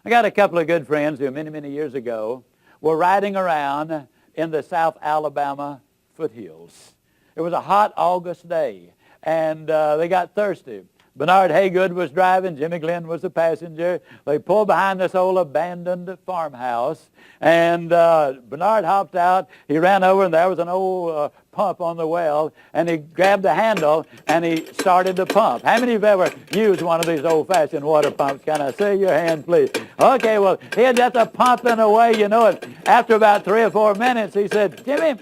I got a couple of good friends who many, many years ago were riding around in the South Alabama foothills. It was a hot August day, and they got thirsty. Bernard Haygood was driving. Jimmy Glenn was the passenger. They pulled behind this old abandoned farmhouse, and Bernard hopped out. He ran over, and there was an old pump on the well, and he grabbed the handle, and he started to pump. How many of you have ever used one of these old-fashioned water pumps? Can I see your hand, please? Okay, well, he had just a pumping away, you know it. After about 3 or 4 minutes, he said, Jimmy,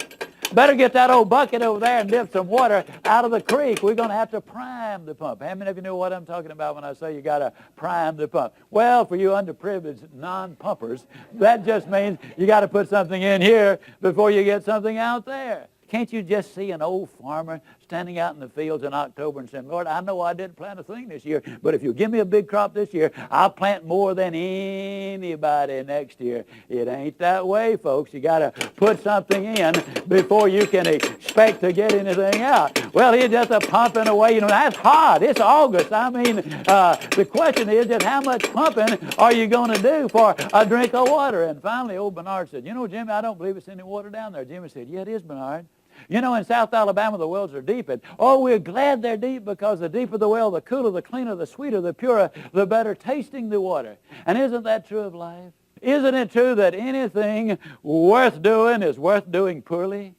better get that old bucket over there and dip some water out of the creek. We're going to have to prime the pump. How many of you know what I'm talking about when I say you got to prime the pump? Well, for you underprivileged non-pumpers, that just means you got to put something in here before you get something out there. Can't you just see an old farmer standing out in the fields in October and saying, Lord, I know I didn't plant a thing this year, but if you give me a big crop this year, I'll plant more than anybody next year. It ain't that way, folks. You got to put something in before you can expect to get anything out. Well, he's just a pumping away. You know, that's hot. It's August. I mean, the question is just how much pumping are you going to do for a drink of water? And finally, old Bernard said, you know, Jimmy, I don't believe it's any water down there. Jimmy said, yeah, it is, Bernard. You know, in South Alabama, the wells are deep. And, oh, we're glad they're deep because the deeper the well, the cooler, the cleaner, the sweeter, the purer, the better tasting the water. And isn't that true of life? Isn't it true that anything worth doing is worth doing poorly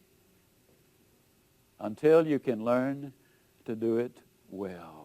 until you can learn to do it well?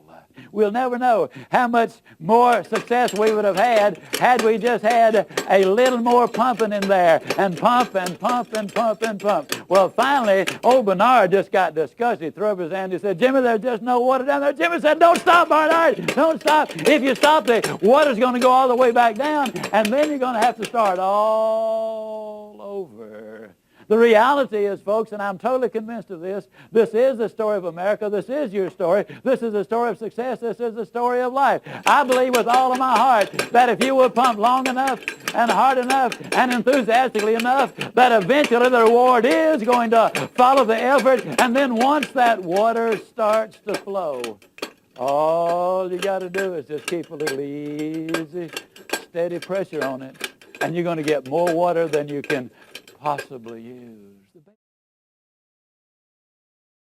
We'll never know how much more success we would have had we just had a little more pumping in there, and pump and pump and pump and pump. Well, finally, old Bernard just got disgusted. He threw up his hand. He said, Jimmy, there's just no water down there. Jimmy said, don't stop, Bernard. Don't stop. If you stop, the water's going to go all the way back down, and then you're going to have to start all over. The reality is, folks, and I'm totally convinced of this, this is the story of America. This is your story. This is the story of success. This is the story of life. I believe with all of my heart that if you will pump long enough and hard enough and enthusiastically enough, that eventually the reward is going to follow the effort. And then once that water starts to flow, all you got to do is just keep a little easy, steady pressure on it, and you're going to get more water than you can possibly use.